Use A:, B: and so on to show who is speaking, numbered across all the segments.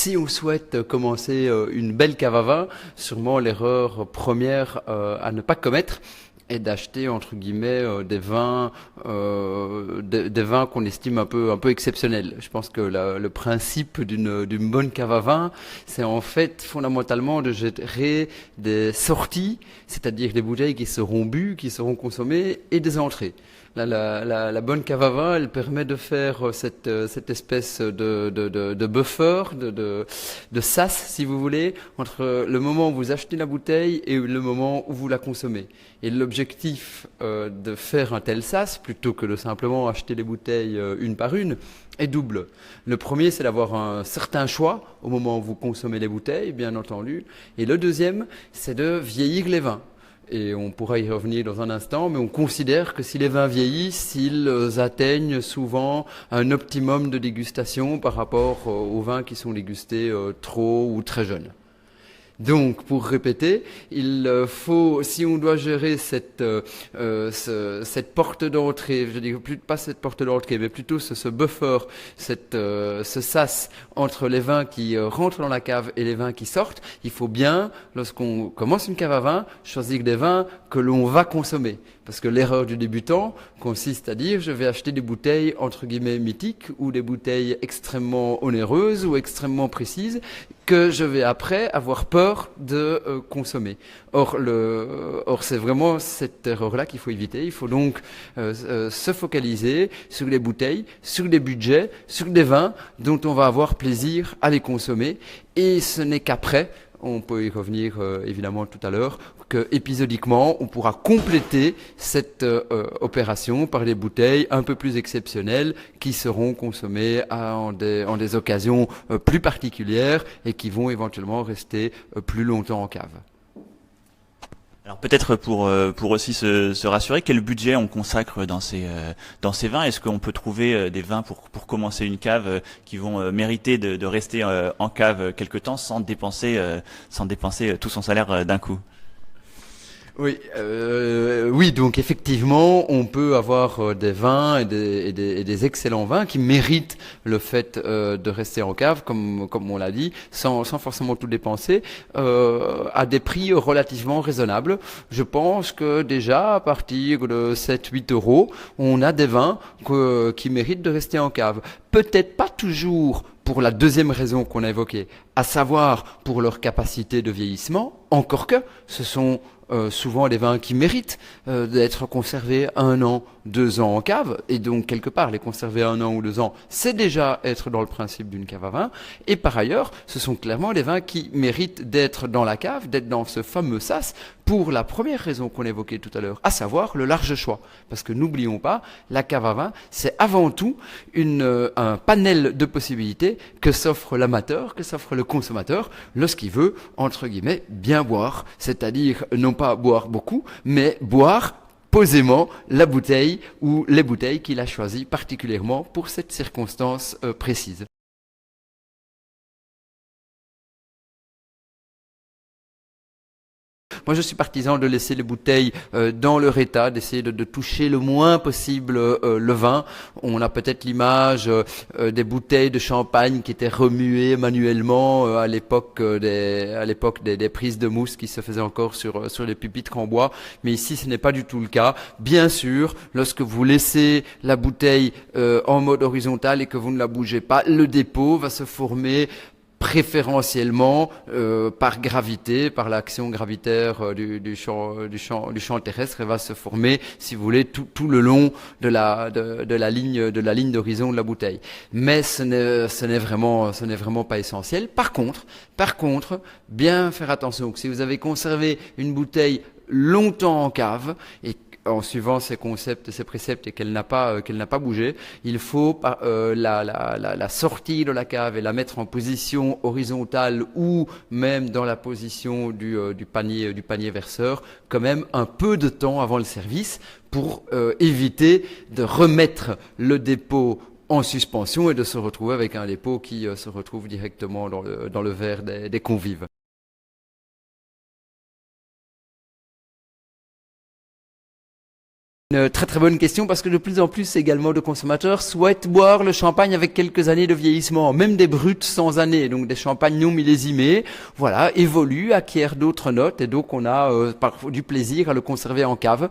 A: Si on souhaite commencer une belle cave à vin, sûrement l'erreur première à ne pas commettre est d'acheter entre guillemets des vins qu'on estime un peu exceptionnels. Je pense que le principe d'une bonne cave à vin, c'est en fait fondamentalement de gérer des sorties, c'est-à-dire des bouteilles qui seront bues, qui seront consommées, et des entrées. La bonne cave à vin, elle permet de faire cette espèce de buffer, de sas, si vous voulez, entre le moment où vous achetez la bouteille et le moment où vous la consommez. Et l'objectif de faire un tel sas, plutôt que de simplement acheter les bouteilles une par une, est double. Le premier, c'est d'avoir un certain choix au moment où vous consommez les bouteilles, bien entendu. Et le deuxième, c'est de vieillir les vins. Et on pourra y revenir dans un instant, mais on considère que si les vins vieillissent, ils atteignent souvent un optimum de dégustation par rapport aux vins qui sont dégustés trop ou très jeunes. Donc, pour répéter, il faut, si on doit gérer cette porte d'entrée, je dis pas cette porte d'entrée, mais plutôt ce buffer, ce sas entre les vins qui rentrent dans la cave et les vins qui sortent, il faut bien, lorsqu'on commence une cave à vin, choisir des vins que l'on va consommer. Parce que l'erreur du débutant consiste à dire je vais acheter des bouteilles entre guillemets mythiques ou des bouteilles extrêmement onéreuses ou extrêmement précises que je vais après avoir peur de consommer. Or c'est vraiment cette erreur-là qu'il faut éviter. Il faut donc se focaliser sur les bouteilles, sur les budgets, sur des vins dont on va avoir plaisir à les consommer. Et ce n'est qu'après, on peut y revenir évidemment tout à l'heure, que épisodiquement on pourra compléter cette opération par des bouteilles un peu plus exceptionnelles qui seront consommées en des occasions plus particulières et qui vont éventuellement rester plus longtemps en cave.
B: Alors peut-être pour aussi se rassurer, quel budget on consacre dans ces vins? Est-ce qu'on peut trouver des vins pour commencer une cave qui vont mériter de rester en cave quelque temps sans dépenser tout son salaire d'un coup?
A: Oui, donc effectivement, on peut avoir des vins et des excellents vins qui méritent le fait de rester en cave, comme on l'a dit, sans forcément tout dépenser, à des prix relativement raisonnables. Je pense que déjà, à partir de 7-8 euros, on a des vins qui méritent de rester en cave. Peut-être pas toujours pour la deuxième raison qu'on a évoquée, à savoir pour leur capacité de vieillissement, encore que ce sont souvent les vins qui méritent d'être conservés 1 an, 2 ans en cave, et donc quelque part les conserver 1 an ou 2 ans, c'est déjà être dans le principe d'une cave à vin. Et par ailleurs, ce sont clairement les vins qui méritent d'être dans la cave, d'être dans ce fameux sas, pour la première raison qu'on évoquait tout à l'heure, à savoir le large choix. Parce que n'oublions pas, la cave à vin, c'est avant tout un panel de possibilités que s'offre l'amateur, que s'offre le consommateur, lorsqu'il veut, entre guillemets, bien boire. C'est-à-dire, non pas boire beaucoup, mais boire posément la bouteille ou les bouteilles qu'il a choisies particulièrement pour cette circonstance précise. Moi, je suis partisan de laisser les bouteilles dans leur état, d'essayer de toucher le moins possible le vin. On a peut-être l'image des bouteilles de champagne qui étaient remuées manuellement à l'époque des prises de mousse qui se faisaient encore sur les pupitres en bois. Mais ici, ce n'est pas du tout le cas. Bien sûr, lorsque vous laissez la bouteille en mode horizontal et que vous ne la bougez pas, le dépôt va se former préférentiellement par gravité, par l'action gravitaire du champ terrestre, et va se former, si vous voulez, tout le long de la ligne d'horizon de la bouteille. Mais ce n'est vraiment pas essentiel. Par contre, bien faire attention que si vous avez conservé une bouteille longtemps en cave et en suivant ces concepts, ces préceptes et qu'elle n'a pas bougé, il faut la sortir de la cave et la mettre en position horizontale ou même dans la position du panier verseur, quand même un peu de temps avant le service pour éviter de remettre le dépôt en suspension et de se retrouver avec un dépôt qui se retrouve directement dans le verre des convives. Une très très bonne question parce que de plus en plus également de consommateurs souhaitent boire le champagne avec quelques années de vieillissement, même des bruts sans années, donc des champagnes non millésimés, voilà, évoluent, acquièrent d'autres notes et donc on a parfois du plaisir à le conserver en cave.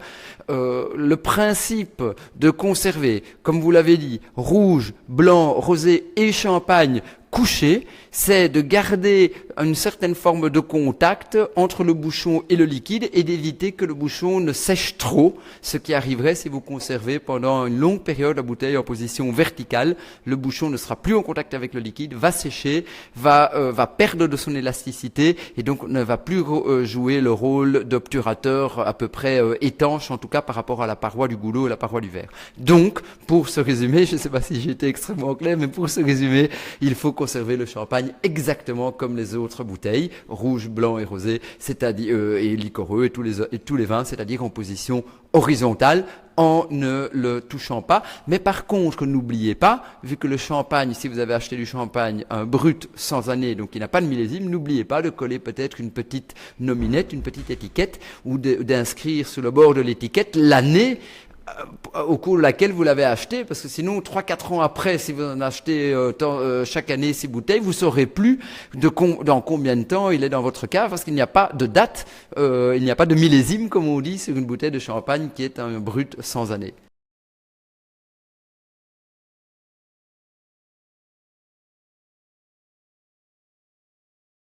A: Le principe de conserver, comme vous l'avez dit, rouge, blanc, rosé et champagne couché, c'est de garder une certaine forme de contact entre le bouchon et le liquide et d'éviter que le bouchon ne sèche trop, ce qui arriverait si vous conservez pendant une longue période la bouteille en position verticale. Le bouchon ne sera plus en contact avec le liquide, va sécher, va perdre de son élasticité et donc ne va plus jouer le rôle d'obturateur à peu près étanche, en tout cas par rapport à la paroi du goulot et la paroi du verre. Donc, pour se résumer, je ne sais pas si j'ai été extrêmement clair, mais pour se résumer, il faut conserver le champagne exactement comme les autres bouteilles, rouge, blanc et rosé, c'est-à-dire et liquoreux et tous les vins, c'est-à-dire en position horizontale, en ne le touchant pas. Mais par contre, n'oubliez pas, vu que le champagne, si vous avez acheté du champagne un brut sans année, donc il n'a pas de millésime, n'oubliez pas de coller peut-être une petite nominette, une petite étiquette, ou d'inscrire sur le bord de l'étiquette l'année au cours de laquelle vous l'avez acheté, parce que sinon 3-4 ans après, si vous en achetez chaque année 6 bouteilles, vous saurez plus dans combien de temps il est dans votre cave, parce qu'il n'y a pas de date, il n'y a pas de millésime comme on dit sur une bouteille de champagne qui est un brut sans année.